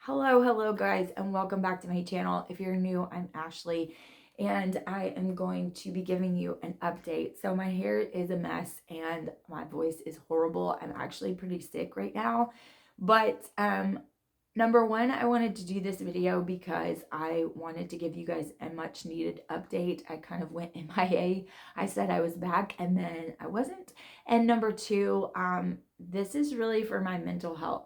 Hello guys, and welcome back to my channel. If you're new, I'm Ashley, and I am going to be giving you an update. So my hair is a mess and my voice is horrible. I'm actually pretty sick right now, but number one, I wanted to do this video because I wanted to give you guys a much needed update. I kind of went MIA. I said I was back and then I wasn't. And number two, this is really for my mental health.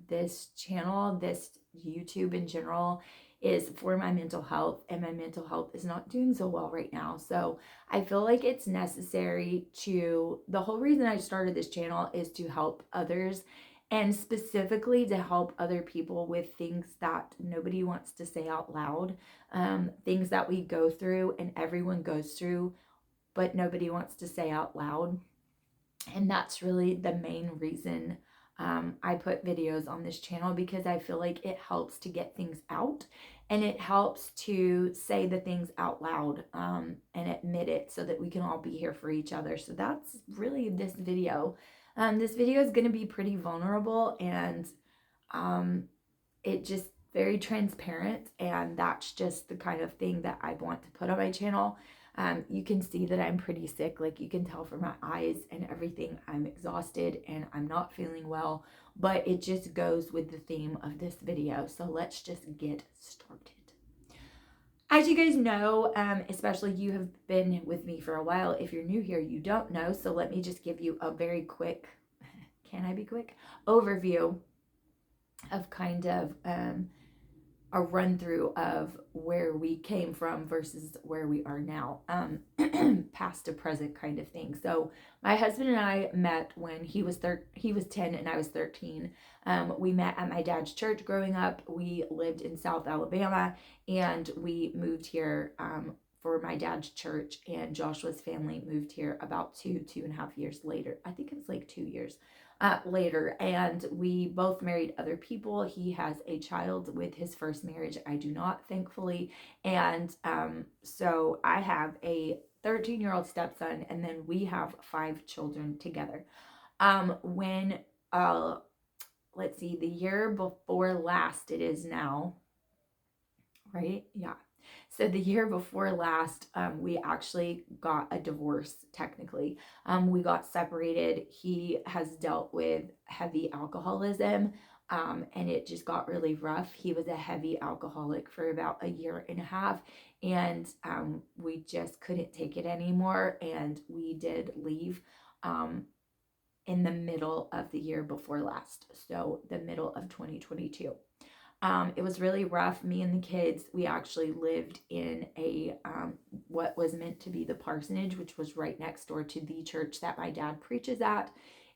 This channel, this YouTube in general, is for my mental health, and my mental health is not doing so well right now. So I feel like it's necessary the whole reason I started this channel is to help others, and specifically to help other people with things that nobody wants to say out loud, things that we go through and everyone goes through, but nobody wants to say out loud. And that's really the main reason I put videos on this channel, because I feel like it helps to get things out, and it helps to say the things out loud, and admit it, so that we can all be here for each other. So that's really this video. This video is going to be pretty vulnerable, and it just very transparent, and that's just the kind of thing that I want to put on my channel. You can see that I'm pretty sick. Like, you can tell from my eyes and everything, I'm exhausted and I'm not feeling well, but it just goes with the theme of this video. So let's just get started. As you guys know, especially you have been with me for a while. If you're new here, you don't know. So let me just give you a very quick, can I be quick, overview of kind of a run through of where we came from versus where we are now, past to present kind of thing. So my husband and I met when he was 10 and I was 13. We met at my dad's church growing up. We lived in South Alabama, and we moved here for my dad's church, and Joshua's family moved here about 2.5 years later. I think it was like 2 years later, and we both married other people. He has a child with his first marriage. I do not, thankfully. And so I have a 13-year-old stepson, and then we have 5 children together. When let's see, the year before last, it is now, right? Yeah. So the year before last, we actually got a divorce, technically. We got separated. He has dealt with heavy alcoholism, and it just got really rough. He was a heavy alcoholic for about 1.5 years, and we just couldn't take it anymore, and we did leave in the middle of the year before last, so the middle of 2022. It was really rough. Me and the kids, we actually lived in a what was meant to be the parsonage, which was right next door to the church that my dad preaches at,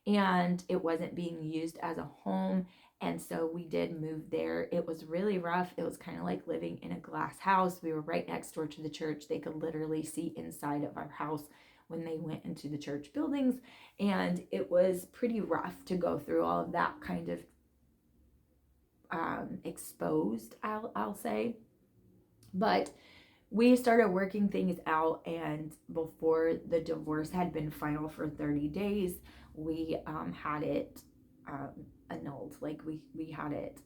and it wasn't being used as a home. And so we did move there. It was really rough. It was kind of like living in a glass house. We were right next door to the church. They could literally see inside of our house when they went into the church buildings. And it was pretty rough to go through all of that kind of exposed, I'll say. But we started working things out, and before the divorce had been final for 30 days, we had it annulled. Like, we had it,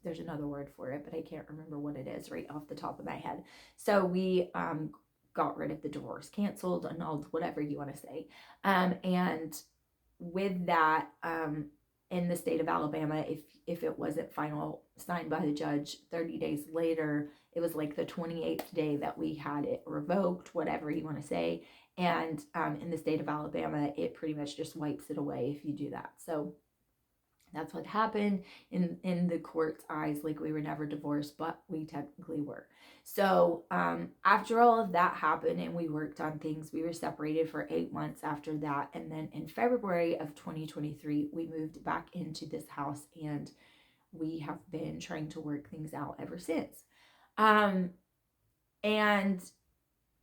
there's another word for it, but I can't remember what it is right off the top of my head. So we got rid of the divorce, canceled, annulled, whatever you want to say. And with that, in the state of Alabama, if it wasn't final signed by the judge 30 days later, it was like the 28th day that we had it revoked, whatever you want to say. And in the state of Alabama, it pretty much just wipes it away if you do that. So that's what happened in the court's eyes. Like, we were never divorced, but we technically were. So after all of that happened and we worked on things, we were separated for 8 months after that. And then in February of 2023, we moved back into this house, and we have been trying to work things out ever since. And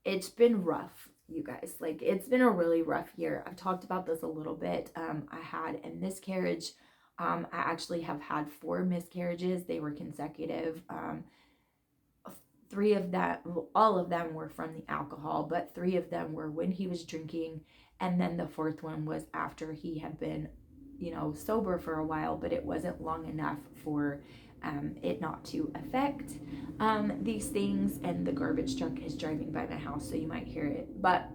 it's been rough, you guys. Like, it's been a really rough year. I've talked about this a little bit. I had a miscarriage. I actually have had 4 miscarriages. They were consecutive. 3 of that, all of them were from the alcohol, but 3 of them were when he was drinking. And then the 4th one was after he had been sober for a while, but it wasn't long enough for it not to affect these things. And the garbage truck is driving by my house, so you might hear it. But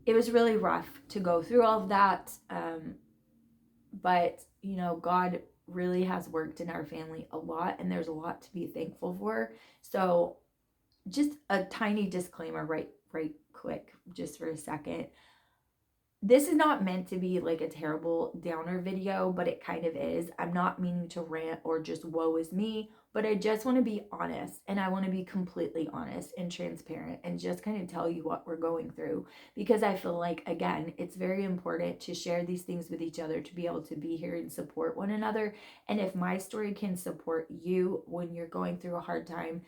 it was really rough to go through all of that. But, God really has worked in our family a lot, and there's a lot to be thankful for. So, just a tiny disclaimer, right quick, just for a second. This is not meant to be like a terrible downer video, but it kind of is. I'm not meaning to rant or just woe is me, but I just want to be honest, and I want to be completely honest and transparent and just kind of tell you what we're going through, because I feel like, again, it's very important to share these things with each other, to be able to be here and support one another. And if my story can support you when you're going through a hard time,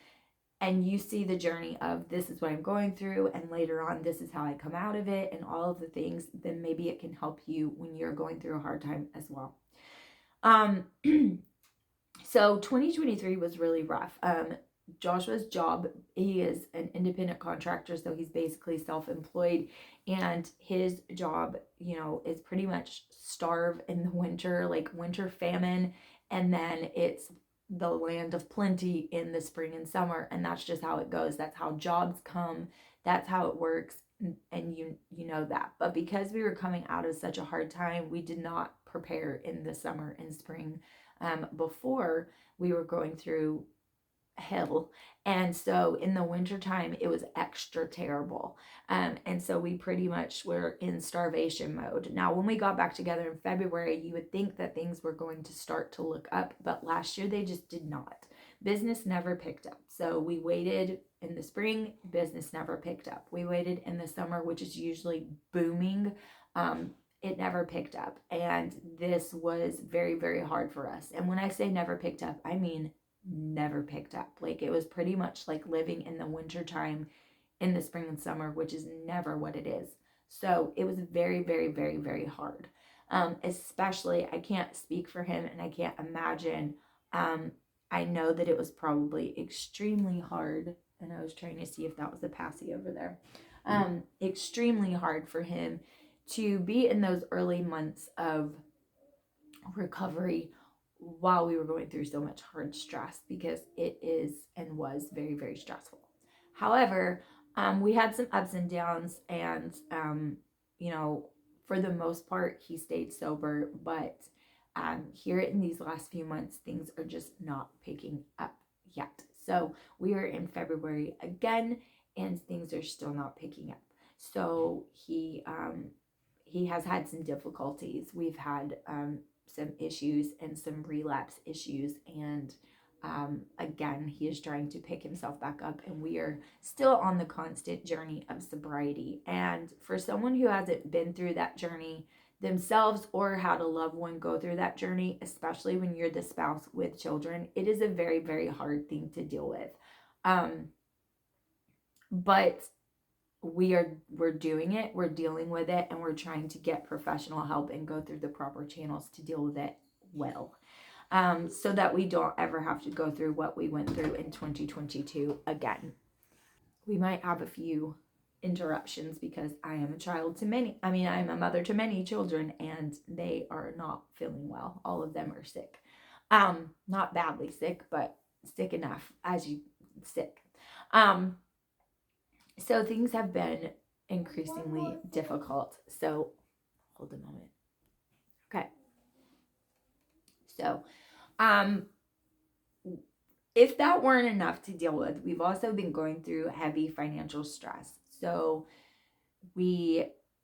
and you see the journey of this is what I'm going through, and later on this is how I come out of it, and all of the things, then maybe it can help you when you're going through a hard time as well. So 2023 was really rough. Joshua's job, he is an independent contractor, so he's basically self-employed, and his job, is pretty much starve in the winter, like winter famine, and then it's the land of plenty in the spring and summer, and that's just how it goes. That's how jobs come. That's how it works, and you know that. But because we were coming out of such a hard time, we did not prepare in the summer and spring before we were going through hell. And so in the wintertime, it was extra terrible. And so we pretty much were in starvation mode. Now, when we got back together in February, you would think that things were going to start to look up, but last year they just did not. Business never picked up. So we waited in the spring, business never picked up. We waited in the summer, which is usually booming. It never picked up. And this was very, very hard for us. And when I say never picked up, I mean never picked up. Like, it was pretty much like living in the winter time in the spring and summer, which is never what it is. So it was very, very, very, very hard. Especially, I can't speak for him, and I can't imagine. I know that it was probably extremely hard, and I was trying to see if that was a passy over there. Extremely hard for him to be in those early months of recovery while we were going through so much hard stress, because it is and was very, very stressful. However, we had some ups and downs, and for the most part, he stayed sober. But here in these last few months, things are just not picking up yet. So we are in February again, and things are still not picking up. So he has had some difficulties. We've had some issues and some relapse issues, and again, he is trying to pick himself back up, and we are still on the constant journey of sobriety. And for someone who hasn't been through that journey themselves or had a loved one go through that journey, especially when you're the spouse with children, it is a very, very hard thing to deal with. But we're doing it, we're dealing with it, and we're trying to get professional help and go through the proper channels to deal with it well, so that we don't ever have to go through what we went through in 2022 again. We might have a few interruptions because I am a mother to many children, and they are not feeling well. All of them are sick. Not badly sick, but sick enough as you sick. So things have been increasingly difficult. So hold a moment. Okay. So, if that weren't enough to deal with, we've also been going through heavy financial stress. So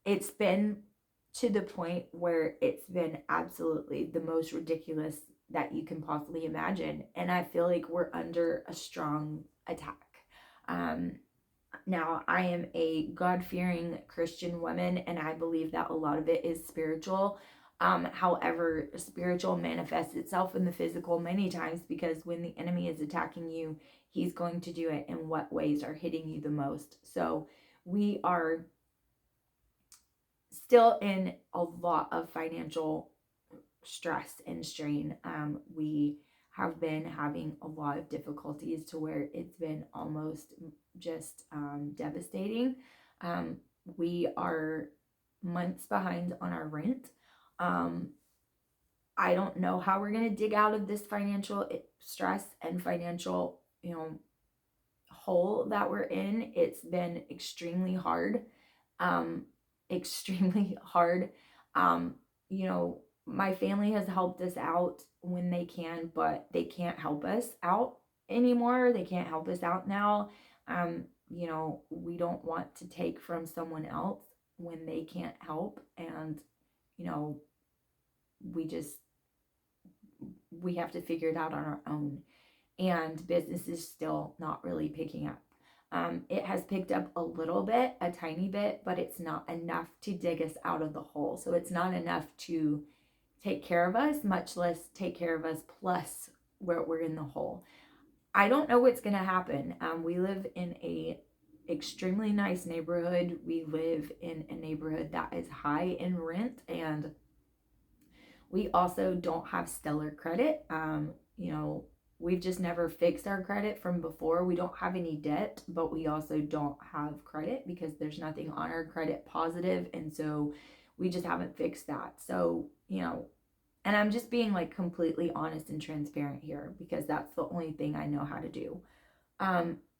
it's been to the point where it's been absolutely the most ridiculous that you can possibly imagine. And I feel like we're under a strong attack. Now, I am a God-fearing Christian woman, and I believe that a lot of it is spiritual. However, spiritual manifests itself in the physical many times, because when the enemy is attacking you, he's going to do it in what ways are hitting you the most. So we are still in a lot of financial stress and strain. We have been having a lot of difficulties to where it's been almost just devastating. We are months behind on our rent. I don't know how we're going to dig out of this financial stress and financial, hole that we're in. It's been extremely hard. Um, extremely hard. Um, my family has helped us out when they can, but they can't help us out anymore. They can't help us out now. We don't want to take from someone else when they can't help. And, you know, we just, we have to figure it out on our own. And business is still not really picking up. It has picked up a little bit, a tiny bit, but it's not enough to dig us out of the hole. So it's not enough to take care of us, much less take care of us plus where we're in the hole. I don't know what's going to happen. We live in a extremely nice neighborhood. We live in a neighborhood that is high in rent, and we also don't have stellar credit. We've just never fixed our credit from before. We don't have any debt, but we also don't have credit because there's nothing on our credit positive, and so we just haven't fixed that. So, and I'm just being like completely honest and transparent here because that's the only thing I know how to do.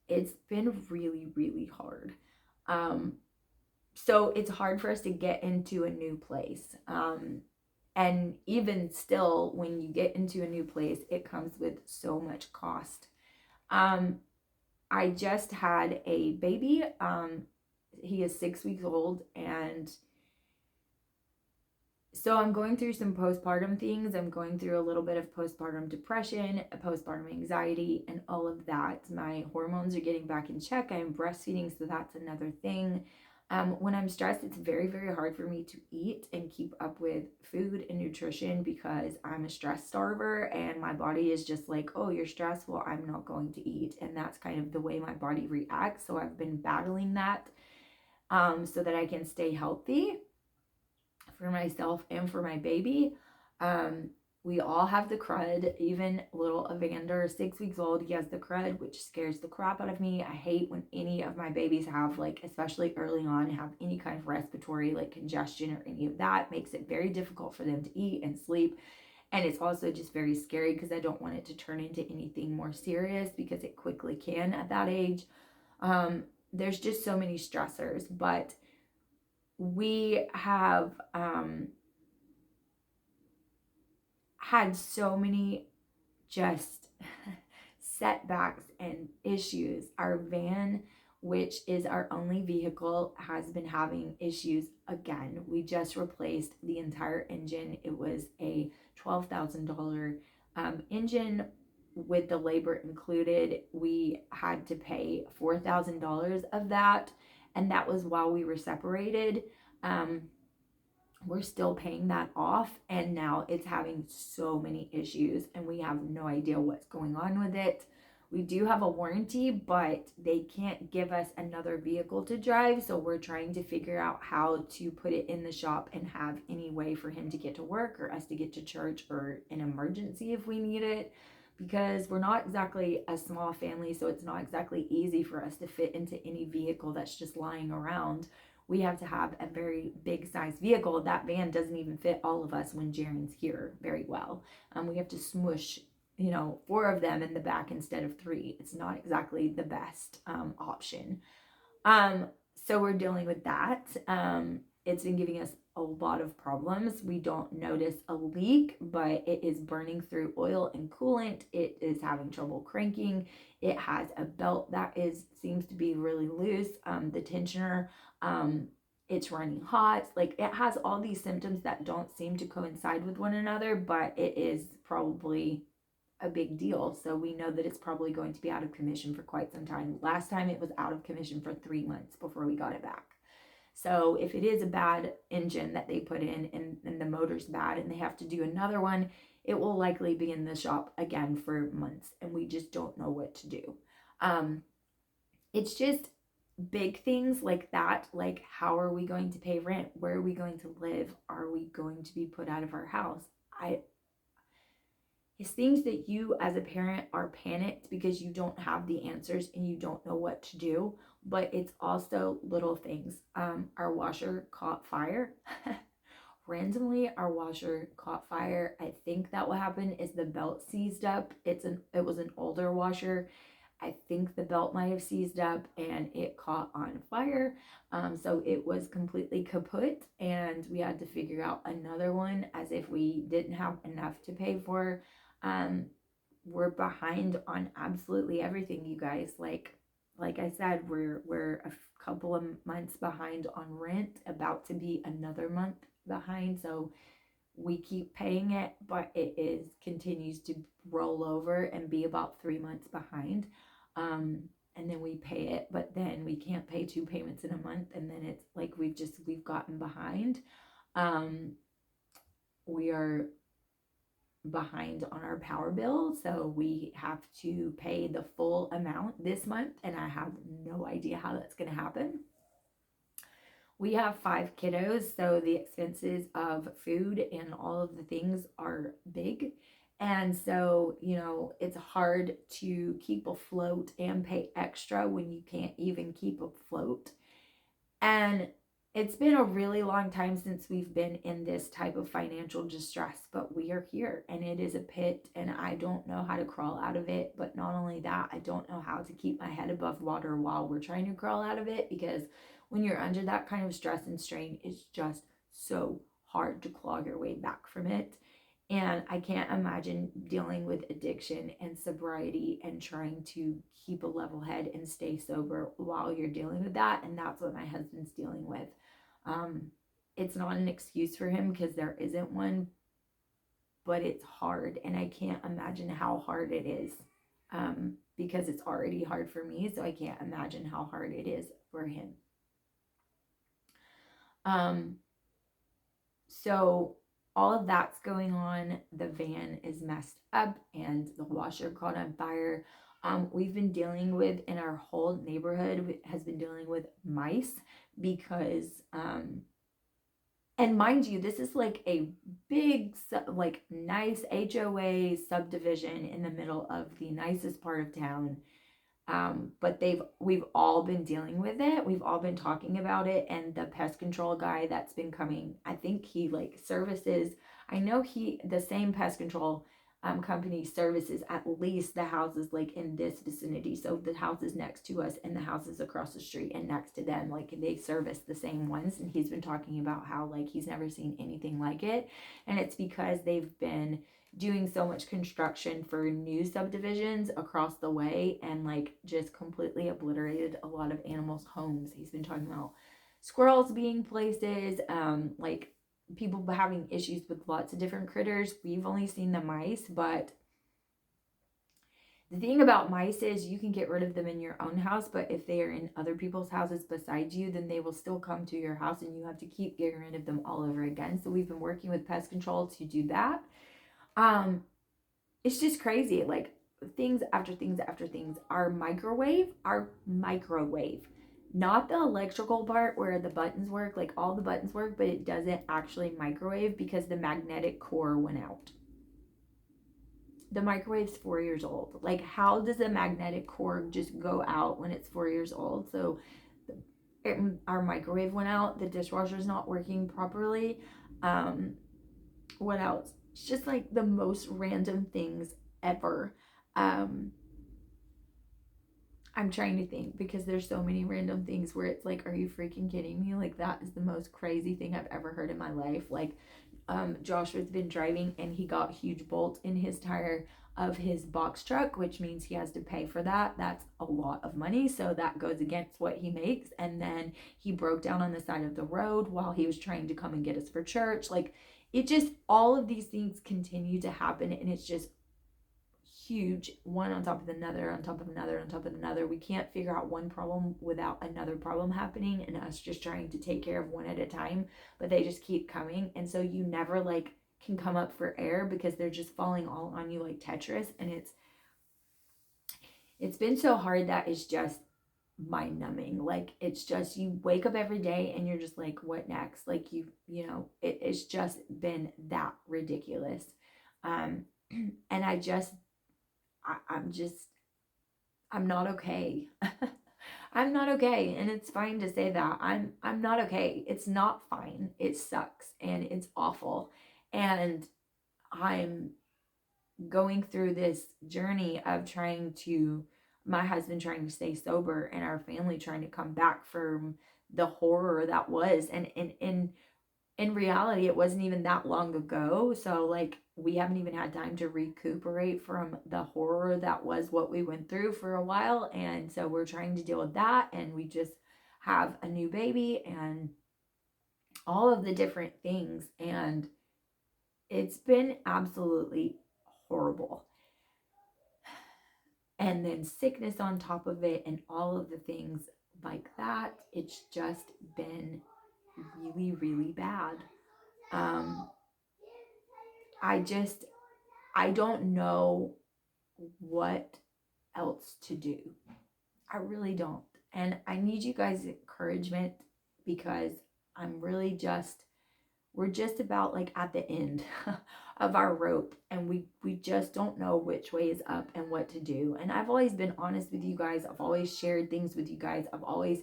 It's been really, really hard. So it's hard for us to get into a new place. And even still, when you get into a new place, it comes with so much cost. I just had a baby. He is 6 weeks old, and so I'm going through some postpartum things. I'm going through a little bit of postpartum depression, postpartum anxiety, and all of that. My hormones are getting back in check. I'm breastfeeding, so that's another thing. When I'm stressed, it's very, very hard for me to eat and keep up with food and nutrition because I'm a stress starver and my body is just like, oh, you're stressed. Well, I'm not going to eat. And that's kind of the way my body reacts. So I've been battling that so that I can stay healthy for myself and for my baby. We all have the crud. Even little Evander, 6 weeks old, he has the crud, which scares the crap out of me. I hate when any of my babies have, like, especially early on, have any kind of respiratory, like congestion or any of that. Makes it very difficult for them to eat and sleep. And it's also just very scary because I don't want it to turn into anything more serious because it quickly can at that age. There's just so many stressors, but we have had so many just setbacks and issues. Our van, which is our only vehicle, has been having issues again. We just replaced the entire engine. It was a $12,000 engine with the labor included. We had to pay $4,000 of that, and that was while we were separated. We're still paying that off, and now it's having so many issues and we have no idea what's going on with it. We do have a warranty, but they can't give us another vehicle to drive, so we're trying to figure out how to put it in the shop and have any way for him to get to work or us to get to church or an emergency if we need it, because we're not exactly a small family, so it's not exactly easy for us to fit into any vehicle that's just lying around. We have to have a very big size vehicle. That van doesn't even fit all of us when Jaren's here very well. We have to smush, 4 of them in the back instead of 3. It's not exactly the best option. So we're dealing with that. It's been giving us a lot of problems. We don't notice a leak, but it is burning through oil and coolant. It is having trouble cranking. It has a belt that seems to be really loose. The tensioner, it's running hot. Like, it has all these symptoms that don't seem to coincide with one another, but it is probably a big deal. So we know that it's probably going to be out of commission for quite some time. Last time it was out of commission for 3 months before we got it back. So if it is a bad engine that they put in and the motor's bad and they have to do another one, it will likely be in the shop again for months, and we just don't know what to do. It's just big things like that, like how are we going to pay rent? Where are we going to live? Are we going to be put out of our house? It's things that you as a parent are panicked because you don't have the answers and you don't know what to do. but it's also little things. Our washer caught fire. Randomly, our washer caught fire. I think that what happened is the belt seized up. It was an older washer. I think the belt might have seized up and it caught on fire. So it was completely kaput, and we had to figure out another one as if we didn't have enough to pay for. Um, we're behind on absolutely everything, you guys. Like I said, we're a couple of months behind on rent, about to be another month behind. So we keep paying it, but it is continues to roll over and be about 3 months behind. Um, and then we pay it, but then we can't pay 2 payments in a month, and then it's like we've gotten behind. Um, we are behind on our power bill, so we have to pay the full amount this month, and I have no idea how that's going to happen. We have 5 kiddos, so the expenses of food and all of the things are big. And so, it's hard to keep afloat and pay extra when you can't even keep afloat. And it's been a really long time since we've been in this type of financial distress, but we are here, and it is a pit, and I don't know how to crawl out of it. But not only that, I don't know how to keep my head above water while we're trying to crawl out of it, because when you're under that kind of stress and strain, it's just so hard to claw your way back from it. And I can't imagine dealing with addiction and sobriety and trying to keep a level head and stay sober while you're dealing with that. And that's what my husband's dealing with. It's not an excuse for him, because there isn't one, but it's hard. And I can't imagine how hard it is, because it's already hard for me. So I can't imagine how hard it is for him. So all of that's going on. The van is messed up and the washer caught on fire. We've been dealing with, in our whole neighborhood has been dealing with mice, because, and mind you, this is like a big, like nice HOA subdivision in the middle of the nicest part of town. But we've all been dealing with it. We've all been talking about it. And the pest control guy that's been coming, I think he like services, I know the same pest control company services at least the houses like in this vicinity. So the houses next to us and the houses across the street and next to them, like they service the same ones. And he's been talking about how like he's never seen anything like it. And it's because they've been doing so much construction for new subdivisions across the way, and like just completely obliterated a lot of animals' homes. He's been talking about squirrels being places, like people having issues with lots of different critters. We've only seen the mice, but the thing about mice is you can get rid of them in your own house, but if they are in other people's houses besides you, then they will still come to your house and you have to keep getting rid of them all over again. So we've been working with pest control to do that. It's just crazy. Like things after things after things. Our microwave, not the electrical part where the buttons work, like all the buttons work, but it doesn't actually microwave because the magnetic core went out. The microwave's 4 years old. Like, how does a magnetic core just go out when it's 4 years old? So our microwave went out. The dishwasher's not working properly. What else? It's just like the most random things ever. I'm trying to think, because there's so many random things where it's like, are you freaking kidding me? Like, that is the most crazy thing I've ever heard in my life. Like, Joshua's been driving and he got a huge bolt in his tire of his box truck, which means he has to pay for that. That's a lot of money. So that goes against what he makes. And then he broke down on the side of the road while he was trying to come and get us for church. Like, it just, all of these things continue to happen, and it's just huge, one on top of another, on top of another, on top of another. We can't figure out one problem without another problem happening, and us just trying to take care of one at a time, but they just keep coming. And so you never like can come up for air because they're just falling all on you like Tetris. And it's been so hard that it's just mind numbing. Like, it's just, you wake up every day and you're just like, what next? Like, it's just been that ridiculous. And I'm not okay. I'm not okay, and it's fine to say that. I'm not okay. It's not fine. It sucks and it's awful. And I'm going through this journey of my husband trying to stay sober and our family trying to come back from the horror that was. And in reality, it wasn't even that long ago. So, like, we haven't even had time to recuperate from the horror that was what we went through for a while. And so, we're trying to deal with that. And we just have a new baby and all of the different things. And it's been absolutely horrible. And then sickness on top of it, and all of the things like that. It's just been really, really bad. Um, I don't know what else to do. I really don't. And I need you guys' encouragement because I'm really just, we're just about like at the end of our rope, and we just don't know which way is up and what to do. And I've always been honest with you guys. I've always shared things with you guys. I've always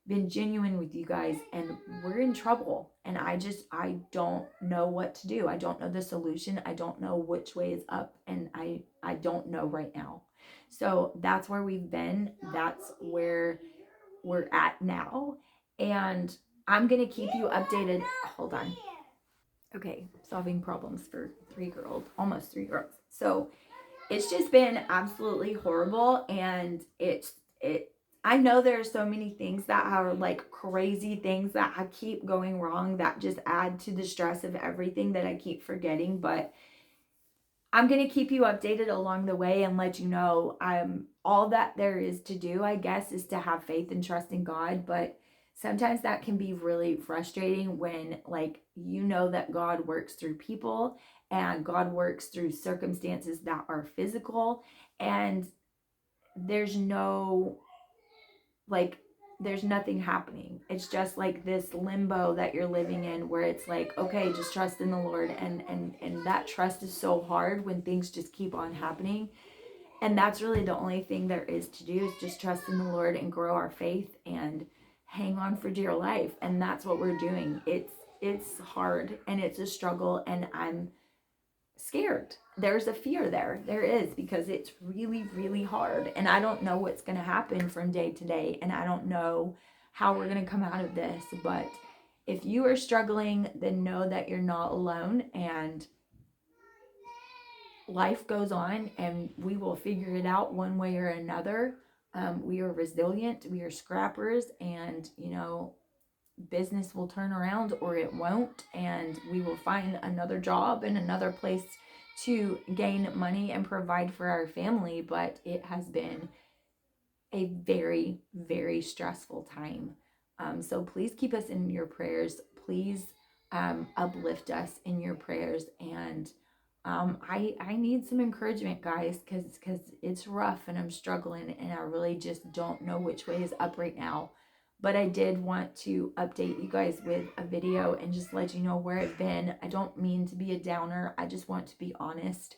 been genuine with you guys, and we're in trouble, and I don't know what to do. I don't know the solution. I don't know which way is up, and I don't know right now. So that's where we've been. That's where we're at now, and I'm gonna keep you updated. Hold on. Okay, solving problems for 3-year-old, almost 3 girls. So it's just been absolutely horrible, and it I know there are so many things that are like crazy things that I keep going wrong that just add to the stress of everything that I keep forgetting, but I'm going to keep you updated along the way and let you know all that there is to do, I guess, is to have faith and trust in God, but sometimes that can be really frustrating when, like, you know that God works through people and God works through circumstances that are physical, and there's no, like, there's nothing happening. It's just like this limbo that you're living in where it's like, okay, just trust in the Lord, and that trust is so hard when things just keep on happening. And that's really the only thing there is to do, is just trust in the Lord and grow our faith and hang on for dear life. And that's what we're doing. It's hard and it's a struggle, and I'm scared. There's a fear there. There is, because it's really, really hard. And I don't know what's going to happen from day to day. And I don't know how we're going to come out of this. But if you are struggling, then know that you're not alone. And life goes on, and we will figure it out one way or another. We are resilient. We are scrappers. And, business will turn around or it won't, and we will find another job and another place to gain money and provide for our family. But it has been a very, very stressful time. So please keep us in your prayers. Please uplift us in your prayers. And I need some encouragement, guys, because it's rough and I'm struggling, and I really just don't know which way is up right now. But I did want to update you guys with a video and just let you know where I've been. I don't mean to be a downer. I just want to be honest.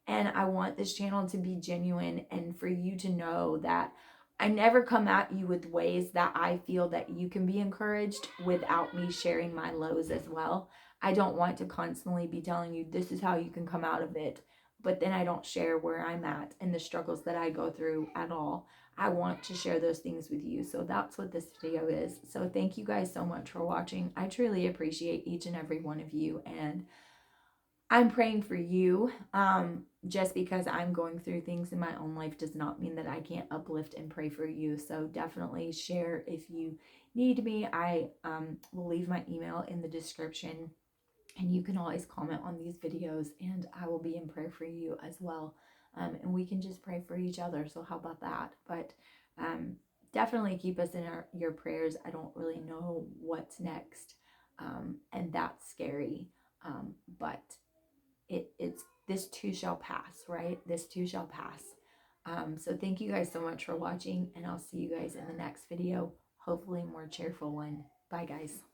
And I want this channel to be genuine, and for you to know that I never come at you with ways that I feel that you can be encouraged without me sharing my lows as well. I don't want to constantly be telling you this is how you can come out of it, but then I don't share where I'm at and the struggles that I go through at all. I want to share those things with you. So that's what this video is. So thank you guys so much for watching. I truly appreciate each and every one of you, and I'm praying for you. Just because I'm going through things in my own life does not mean that I can't uplift and pray for you. So definitely share if you need me. I will leave my email in the description, and you can always comment on these videos, and I will be in prayer for you as well. And we can just pray for each other. So how about that? But definitely keep us in your prayers. I don't really know what's next, and that's scary. But it's this too shall pass, right? This too shall pass. So thank you guys so much for watching, and I'll see you guys in the next video, hopefully a more cheerful one. Bye, guys.